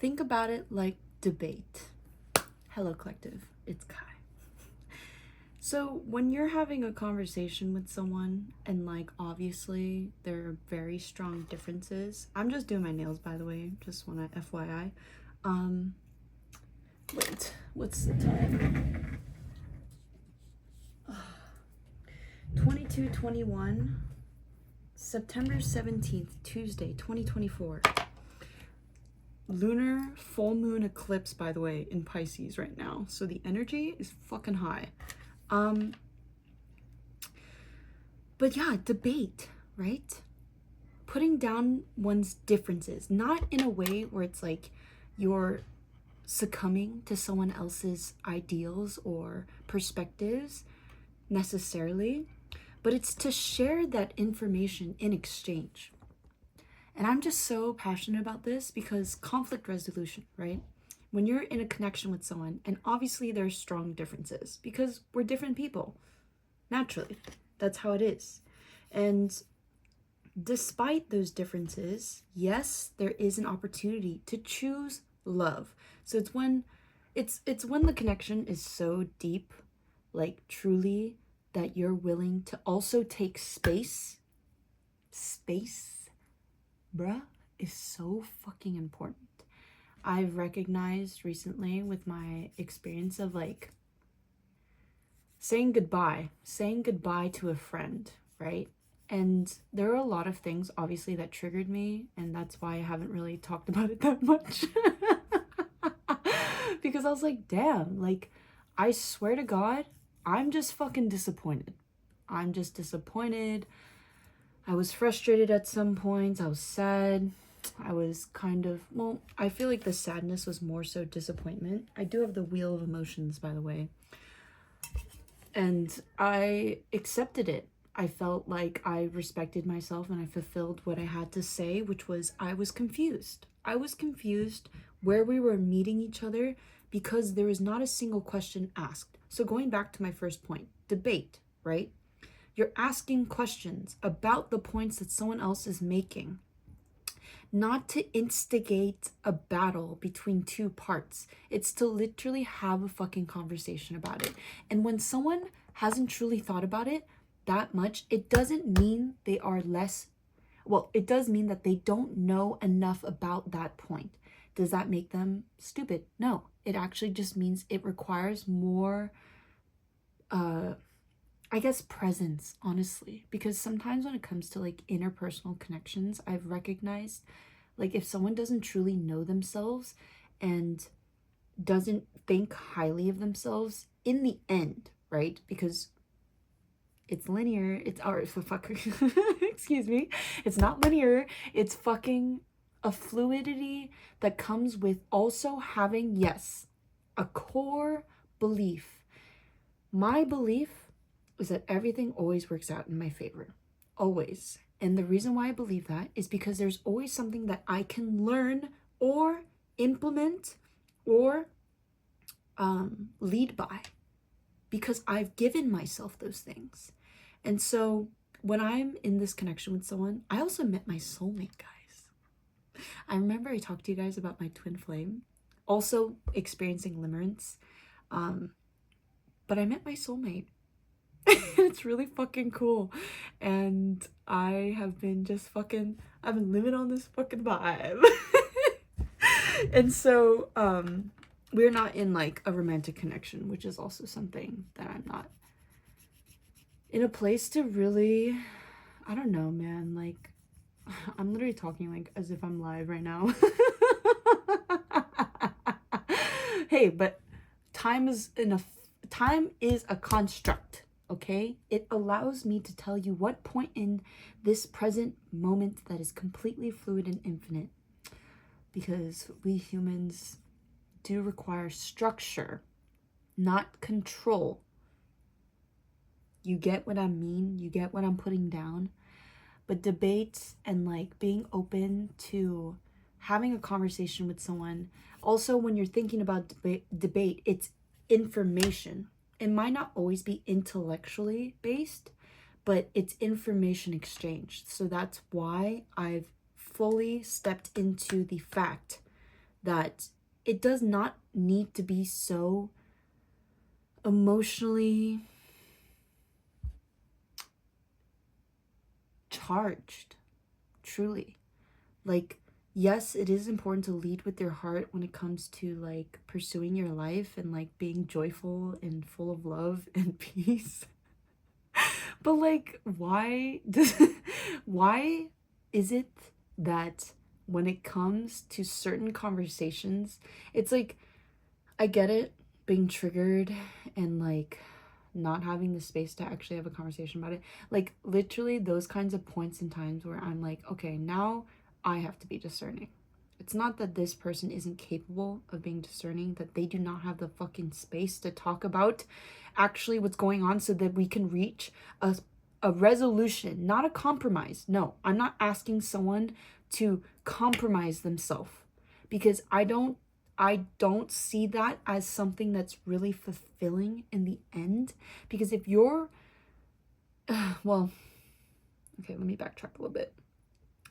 Think about it like debate. Hello, collective. It's Kai. So when you're having a conversation with someone and like obviously there are very strong differences. I'm just doing my nails, by the way. Just want to FYI. Wait, what's the time? 22:21, September 17th, Tuesday, 2024. Lunar full moon eclipse, by the way, in Pisces right now. So the energy is fucking high. But yeah, debate, right? Putting down one's differences, not in a way where it's like you're succumbing to someone else's ideals or perspectives necessarily, but it's to share that information in exchange. And I'm just so passionate about this because conflict resolution, right? When you're in a connection with someone, and obviously there's strong differences because we're different people, naturally. That's how it is. And despite those differences, yes, there is an opportunity to choose love. So it's when the connection is so deep, like truly, that you're willing to also take space. Space, bruh, is so fucking important. I've recognized recently with my experience of like saying goodbye to a friend, right? And there are a lot of things obviously that triggered me, and that's why I haven't really talked about it that much. Because I was like, damn, like I swear to God, I'm just fucking disappointed. I'm just disappointed. I was frustrated at some points. I was sad. I was kind of, well, I feel like the sadness was more so disappointment. I do have the wheel of emotions, by the way. And I accepted it. I felt like I respected myself and I fulfilled what I had to say, which was I was confused. I was confused where we were meeting each other because there was not a single question asked. So going back to my first point, debate, right? You're asking questions about the points that someone else is making, not to instigate a battle between two parts. It's to literally have a fucking conversation about it. And when someone hasn't truly thought about it that much, it doesn't mean they are less, well, it does mean that they don't know enough about that point. Does that make them stupid? No, it actually just means it requires more, I guess, presence, honestly, because sometimes when it comes to like interpersonal connections, I've recognized like if someone doesn't truly know themselves and doesn't think highly of themselves in the end, right? Because it's linear, it's excuse me, it's not linear, it's fucking a fluidity that comes with also having, yes, a core belief. My belief is that everything always works out in my favor. Always. And the reason why I believe that is because there's always something that I can learn or implement or lead by because I've given myself those things. And so when I'm in this connection with someone, I also met my soulmate, guys. I remember I talked to you guys about my twin flame, also experiencing limerence. But I met my soulmate. It's really fucking cool. And I have been just fucking, I've been living on this fucking vibe. And so, we're not in like a romantic connection, which is also something that I'm not in a place to really, I don't know, man. Like, I'm literally talking like as if I'm live right now. Hey, but time is a construct. Okay, it allows me to tell you what point in this present moment that is completely fluid and infinite, because we humans do require structure, not control. You get what I mean? You get what I'm putting down? But debates and like being open to having a conversation with someone, also when you're thinking about debate, it's information. It might not always be intellectually based, but it's information exchange. So that's why I've fully stepped into the fact that it does not need to be so emotionally charged, truly. Like, yes, it is important to lead with your heart when it comes to like pursuing your life and like being joyful and full of love and peace. But like, why is it that when it comes to certain conversations, it's like, I get it, being triggered and like not having the space to actually have a conversation about it. Like, literally those kinds of points and times where I'm like, okay, now I have to be discerning. It's not that this person isn't capable of being discerning, that they do not have the fucking space to talk about actually what's going on so that we can reach a resolution, not a compromise. No, I'm not asking someone to compromise themselves, because I don't see that as something that's really fulfilling in the end. Because if you're well, okay, let me backtrack a little bit.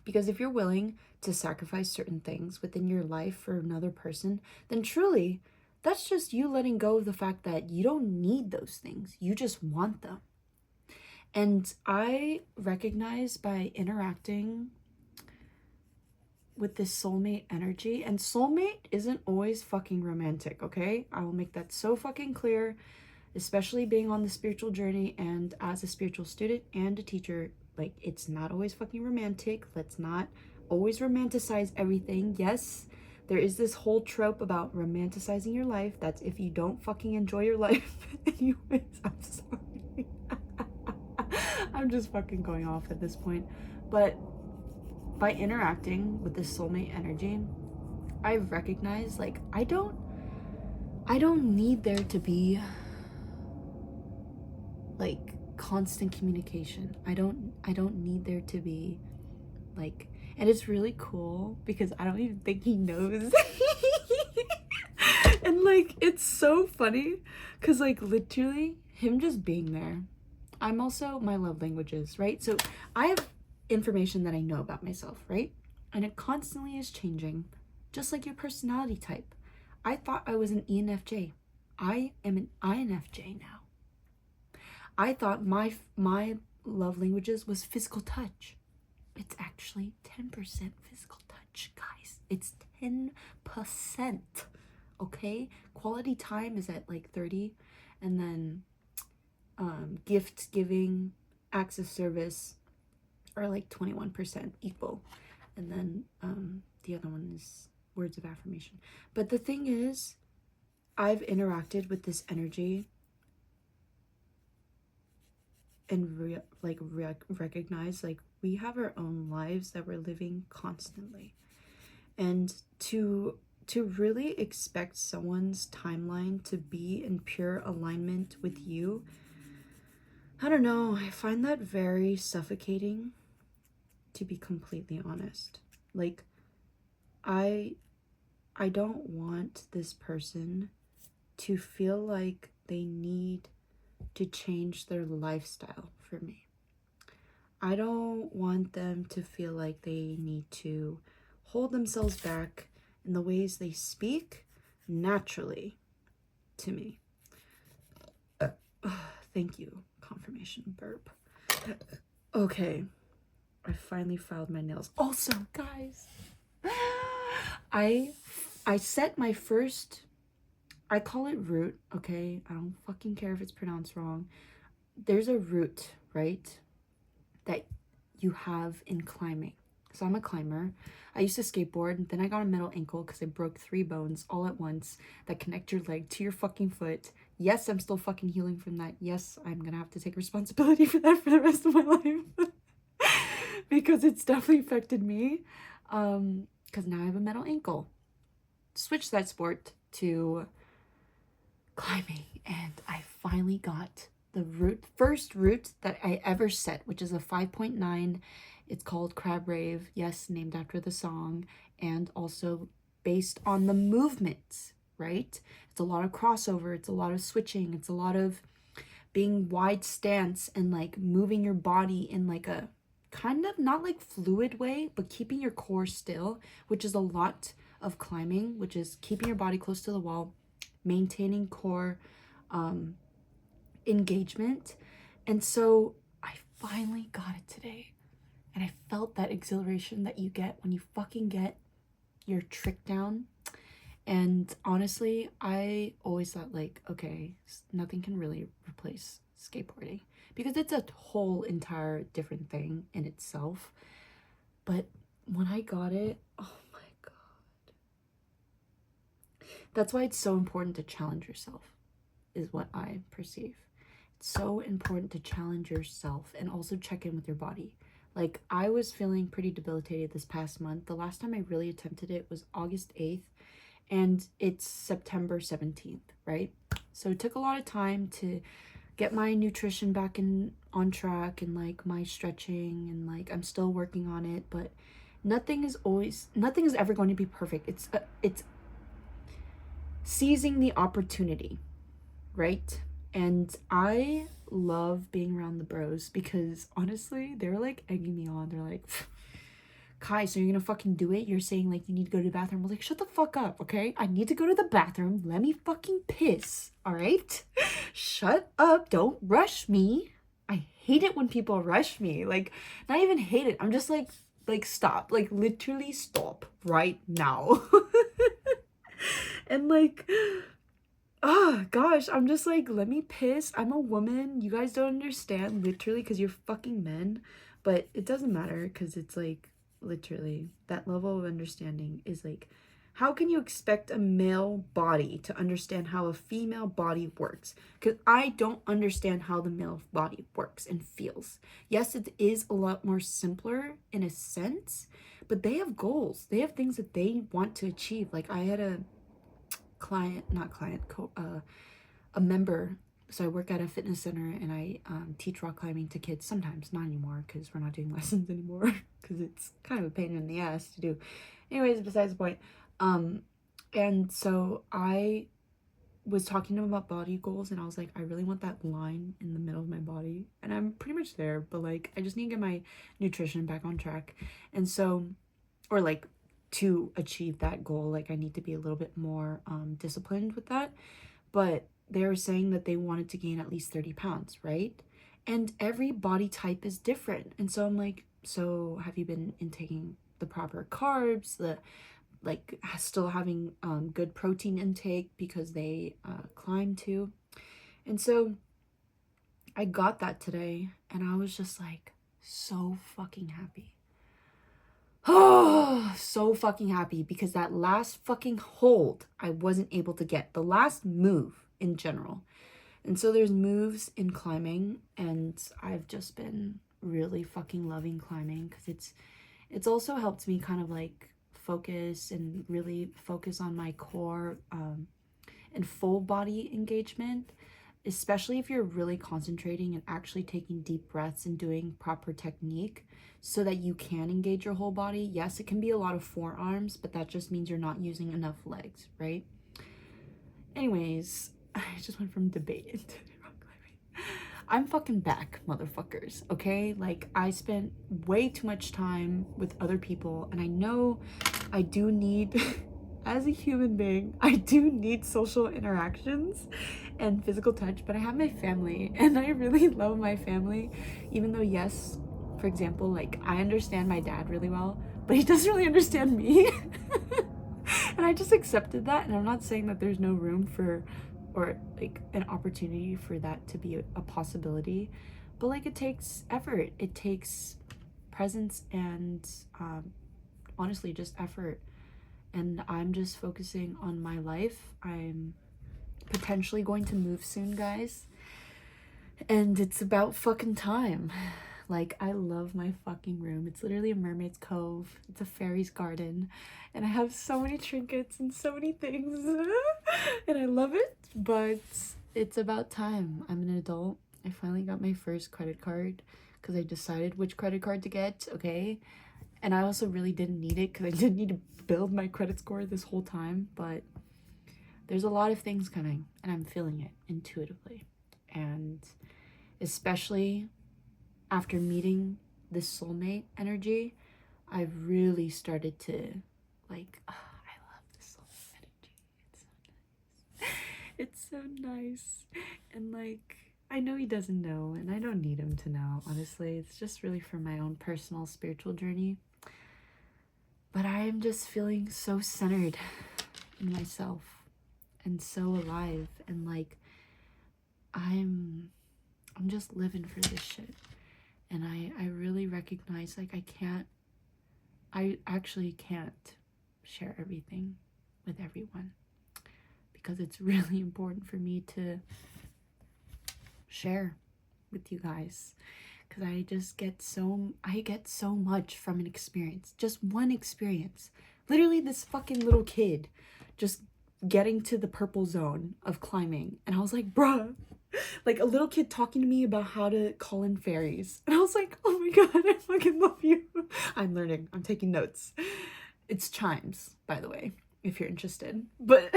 Because if you're willing to sacrifice certain things within your life for another person, then truly, that's just you letting go of the fact that you don't need those things. You just want them. And I recognize by interacting with this soulmate energy, and soulmate isn't always fucking romantic, okay? I will make that so fucking clear, especially being on the spiritual journey and as a spiritual student and a teacher. Like, it's not always fucking romantic. Let's not always romanticize everything. Yes, there is this whole trope about romanticizing your life. That's if you don't fucking enjoy your life. Anyways, I'm sorry. I'm just fucking going off at this point. But by interacting with this soulmate energy, I've recognized, like, I don't need there to be like constant communication. I don't need there to be like, and it's really cool because I don't even think he knows. And like, it's so funny because like literally him just being there. I'm also, my love languages, right? So I have information that I know about myself, right? And it constantly is changing, just like your personality type. I thought I was an ENFJ. I am an INFJ now. I thought my love languages was physical touch. It's actually 10% physical touch, guys. It's 10%. Okay? Quality time is at like 30, and then gift giving, acts of service are like 21% equal. And then the other one is words of affirmation. But the thing is, I've interacted with this energy and recognize like we have our own lives that we're living constantly, and to really expect someone's timeline to be in pure alignment with you, I don't know, I find that very suffocating, to be completely honest. Like, I don't want this person to feel like they need to change their lifestyle for me. I don't want them to feel like they need to hold themselves back in the ways they speak naturally to me. Thank you, confirmation burp. Okay, I finally filed my nails. Also, guys, I set my first, I call it route, okay? I don't fucking care if it's pronounced wrong. There's a route, right, that you have in climbing. So I'm a climber. I used to skateboard, and then I got a metal ankle because I broke 3 bones all at once that connect your leg to your fucking foot. Yes, I'm still fucking healing from that. Yes, I'm gonna have to take responsibility for that for the rest of my life. Because it's definitely affected me. Because now I have a metal ankle. Switched that sport to climbing, and I finally got the first route that I ever set, which is a 5.9. It's called Crab Rave, yes, named after the song, and also based on the movements, right? It's a lot of crossover, it's a lot of switching, it's a lot of being wide stance and like moving your body in like a kind of not like fluid way, but keeping your core still, which is a lot of climbing, which is keeping your body close to the wall, maintaining core engagement. And so I finally got it today. And I felt that exhilaration that you get when you fucking get your trick down. And honestly, I always thought, like, okay, nothing can really replace skateboarding because it's a whole entire different thing in itself. But when I got it, oh my God. That's why it's so important to challenge yourself, is what I perceive. It's so important to challenge yourself and also check in with your body. Like, I was feeling pretty debilitated this past month. The last time I really attempted it was August 8th, and it's September 17th, right? So it took a lot of time to get my nutrition back on track, and like my stretching, and like I'm still working on it, but nothing is ever going to be perfect. It's seizing the opportunity, right? And I love being around the bros because honestly, they're like egging me on. They're like, Kai, so you're gonna fucking do it? You're saying like you need to go to the bathroom. I was like, shut the fuck up, okay? I need to go to the bathroom. Let me fucking piss, all right? Shut up. Don't rush me. I hate it when people rush me. Like, not even hate it. I'm just like stop. Like, literally stop right now. And like, oh gosh, I'm just like, let me piss. I'm a woman. You guys don't understand, literally, because you're fucking men. But it doesn't matter because it's like, literally, that level of understanding is like, how can you expect a male body to understand how a female body works? Because I don't understand how the male body works and feels. Yes, it is a lot more simpler in a sense, but they have goals. They have things that they want to achieve. Like, I had a a member. So I work at a fitness center and I teach rock climbing to kids sometimes, not anymore because we're not doing lessons anymore because it's kind of a pain in the ass to do. Anyways, besides the point. And so I was talking to him about body goals and I was like, I really want that line in the middle of my body, and I'm pretty much there, but like I just need to get my nutrition back on track. And so, or like, to achieve that goal, like I need to be a little bit more disciplined with that. But they were saying that they wanted to gain at least 30 pounds, right? And every body type is different. And so I'm like, so have you been intaking the proper carbs, the like still having good protein intake because they climb too? And so I got that today and I was just like so fucking happy. Oh, so fucking happy because that last fucking hold I wasn't able to get. The last move in general. And so there's moves in climbing, and I've just been really fucking loving climbing because it's also helped me kind of like focus and really focus on my core and full body engagement, especially if you're really concentrating and actually taking deep breaths and doing proper technique so that you can engage your whole body. Yes, it can be a lot of forearms, but that just means you're not using enough legs, right? Anyways, I just went from debate into rock climbing. I'm fucking back, motherfuckers, okay? Like, I spent way too much time with other people, and I know I do need, as a human being, I do need social interactions and physical touch, but I have my family, and I really love my family, even though, yes, for example, like, I understand my dad really well, but he doesn't really understand me. And I just accepted that, and I'm not saying that there's no room for, or like an opportunity for that to be a possibility, but like it takes effort, it takes presence, and honestly just effort. And I'm just focusing on my life. I'm potentially going to move soon, guys, and it's about fucking time. Like, I love my fucking room. It's literally a mermaid's cove. It's a fairy's garden. And I have so many trinkets and so many things. And I love it. But it's about time. I'm an adult. I finally got my first credit card because I decided which credit card to get, okay? And I also really didn't need it because I didn't need to build my credit score this whole time. But there's a lot of things coming, and I'm feeling it intuitively. And especially after meeting this soulmate energy, I've really started to like, I love so nice. And like, I know he doesn't know, and I don't need him to know, honestly. It's just really for my own personal spiritual journey. But I am just feeling so centered in myself and so alive, and like I'm just living for this shit. And I really recognize like I actually can't share everything with everyone, because it's really important for me to share with you guys, because I get so much from an experience, just one experience. Literally this fucking little kid just getting to the purple zone of climbing, and I was like, bruh, like a little kid talking to me about how to call in fairies, and I was like, oh my god, I fucking love you. I'm learning, I'm taking notes. It's chimes, by the way, if you're interested. But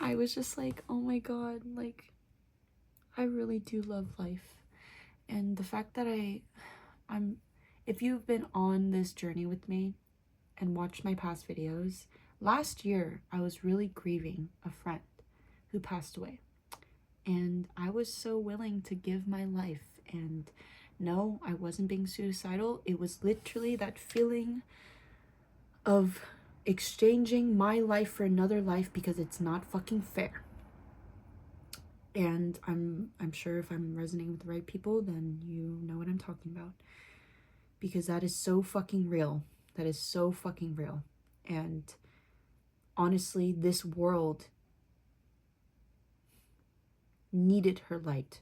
I was just like, oh my god, like I really do love life. And the fact that if you've been on this journey with me and watched my past videos, last year I was really grieving a friend who passed away. And I was so willing to give my life. And no, I wasn't being suicidal. It was literally that feeling of exchanging my life for another life, because it's not fucking fair. And I'm sure if I'm resonating with the right people, then you know what I'm talking about, because that is so fucking real. That is so fucking real. And honestly, this world needed her light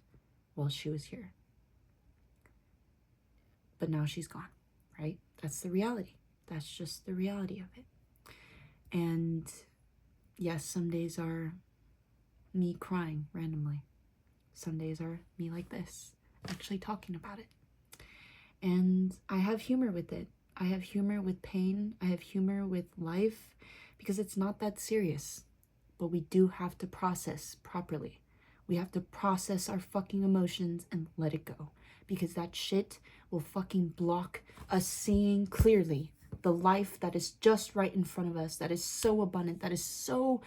while she was here, but now she's gone, right? That's the reality. That's just the reality of it. And yes, some days are me crying randomly. Some days are me like this, actually talking about it. And I have humor with it. I have humor with pain. I have humor with life, because it's not that serious. But we do have to process properly. We have to process our fucking emotions and let it go, because that shit will fucking block us seeing clearly the life that is just right in front of us, that is so abundant, that is so,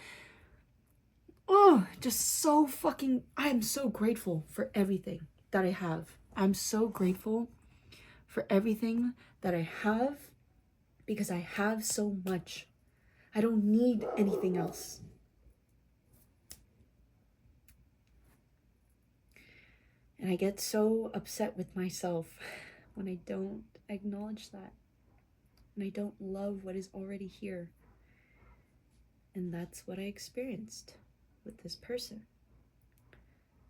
oh, just so fucking, I am so grateful for everything that I have. I'm so grateful for everything that I have, because I have so much. I don't need anything else. And I get so upset with myself when I don't acknowledge that. And I don't love what is already here. And that's what I experienced with this person.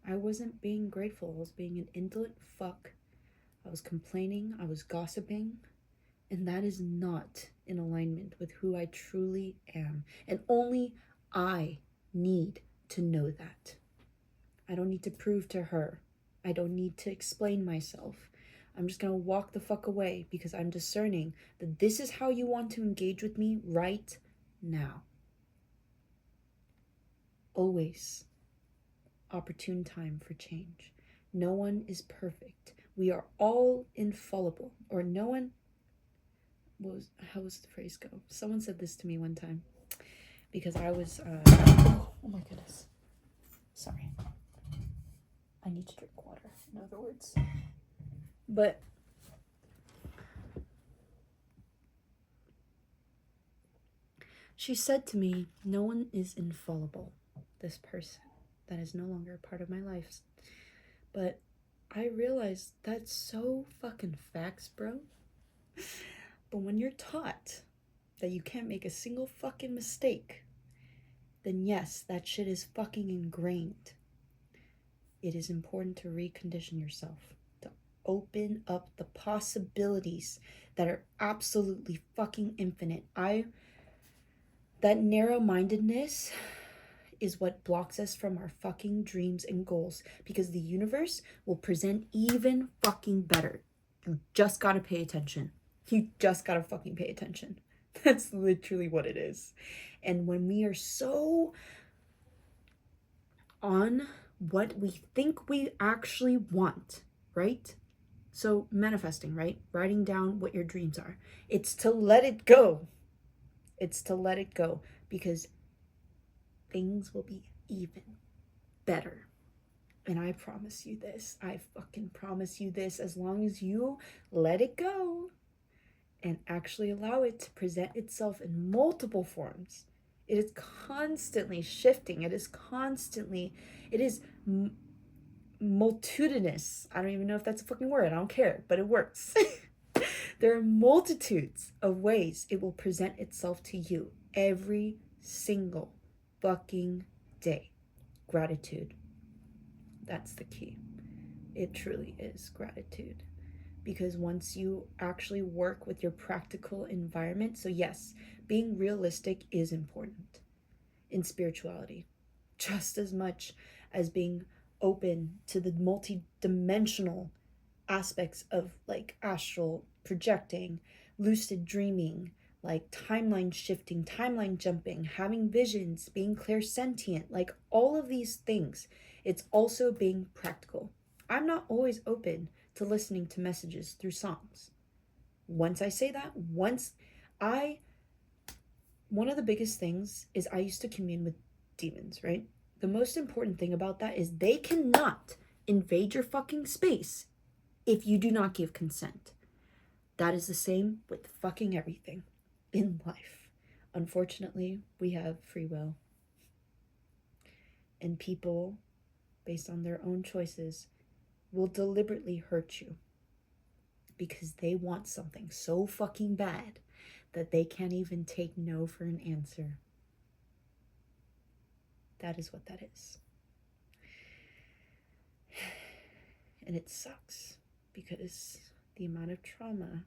I wasn't being grateful. I was being an indolent fuck. I was complaining. I was gossiping. And that is not in alignment with who I truly am. And only I need to know that. I don't need to prove to her. I don't need to explain myself. I'm just going to walk the fuck away, because I'm discerning that this is how you want to engage with me right now. Always opportune time for change. No one is perfect. We are all infallible. Or no one, how was the phrase go? Someone said this to me one time, because I was, oh my goodness. Sorry. I need to drink water, in other words. But she said to me, no one is infallible. This person that is no longer a part of my life. But I realized that's so fucking facts, bro. But when you're taught that you can't make a single fucking mistake, then yes, that shit is fucking ingrained. It is important to recondition yourself, to open up the possibilities that are absolutely fucking infinite. That narrow-mindedness is what blocks us from our fucking dreams and goals, because the universe will present even fucking better. You just gotta pay attention. You just gotta fucking pay attention. That's literally what it is. And when we are so on what we think we actually want, right? So manifesting, right? Writing down what your dreams are. It's to let it go. It's to let it go, because things will be even better. And I promise you this. I fucking promise you this. As long as you let it go and actually allow it to present itself in multiple forms. It is constantly shifting. It is multitudinous. I don't even know if that's a fucking word. I don't care, but it works. There are multitudes of ways it will present itself to you every single fucking day. Gratitude. That's the key. It truly is gratitude. Because once you actually work with your practical environment, so yes, being realistic is important in spirituality, just as much as being open to the multi-dimensional aspects of like astral projecting, lucid dreaming, like timeline shifting, timeline jumping, having visions, being clairsentient, like all of these things. It's also being practical. I'm not always open to listening to messages through songs. Once I say that, one of the biggest things is I used to commune with demons, right? The most important thing about that is they cannot invade your fucking space if you do not give consent. That is the same with fucking everything in life. Unfortunately, we have free will. And people, based on their own choices, will deliberately hurt you because they want something so fucking bad that they can't even take no for an answer. That is what that is. And it sucks because the amount of trauma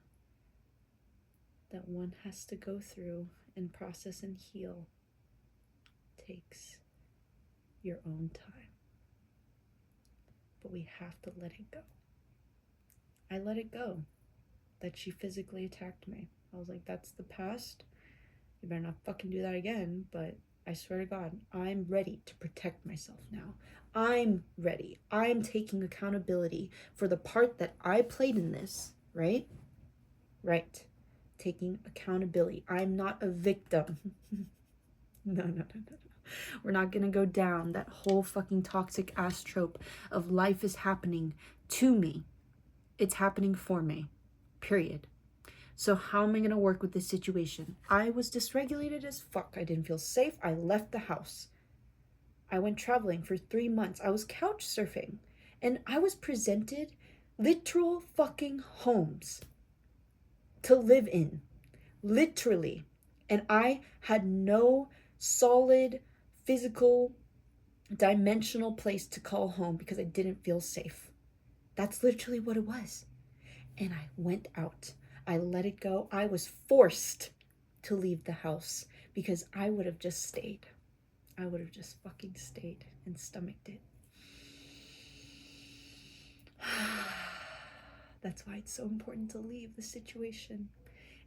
that one has to go through and process and heal takes your own time. But we have to let it go. I let it go that she physically attacked me. I was like, that's the past. You better not fucking do that again. But I swear to God, I'm ready to protect myself now. I'm ready. I'm taking accountability for the part that I played in this, right? Right. Taking accountability. I'm not a victim. No. We're not gonna go down that whole fucking toxic ass trope of life is happening to me. It's happening for me. Period. So how am I gonna work with this situation? I was dysregulated as fuck. I didn't feel safe. I left the house. I went traveling for 3 months. I was couch surfing. And I was presented literal fucking homes to live in. Literally. And I had no solid physical dimensional place to call home because I didn't feel safe. That's literally what it was. And I went out. I let it go. I was forced to leave the house because I would have just stayed. I would have just fucking stayed and stomached it. That's why it's so important to leave the situation.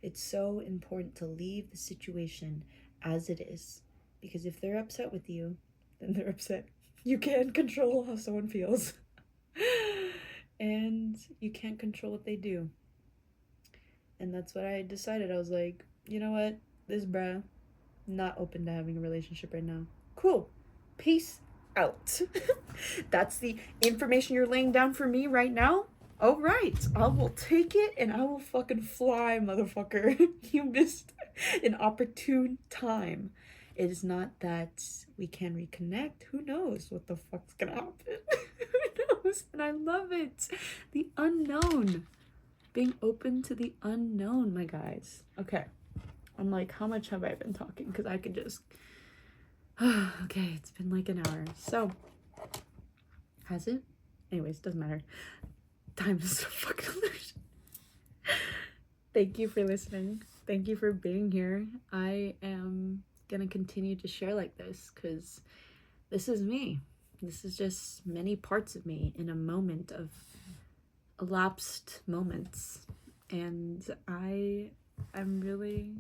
It's so important to leave the situation as it is. Because if they're upset with you, then they're upset. You can't control how someone feels. And you can't control what they do. And that's what I decided. I was like, you know what? This bruh, not open to having a relationship right now. Cool. Peace out. That's the information you're laying down for me right now? All right. I will take it and I will fucking fly, motherfucker. You missed an opportune time. It is not that we can reconnect. Who knows what the fuck's gonna happen? Who knows? And I love it. The unknown. Being open to the unknown, my guys. Okay. I'm like, how much have I been talking? Because I could just... Okay, it's been like an hour. So, has it? Anyways, doesn't matter. Time is so fucking illusion. Thank you for listening. Thank you for being here. I am gonna continue to share like this because this is me. This is just many parts of me in a moment of elapsed moments. And I'm really...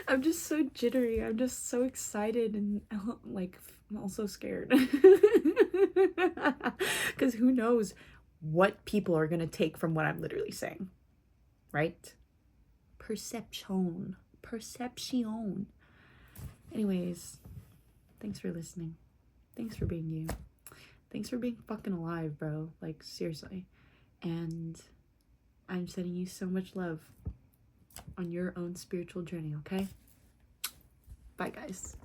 I'm just so jittery. I'm just so excited and like I'm also scared. Because who knows what people are going to take from what I'm literally saying. Right? Perception. Anyways, thanks for listening. Thanks for being you. Thanks for being fucking alive, bro. Like, seriously. And I'm sending you so much love on your own spiritual journey, okay? Bye, guys.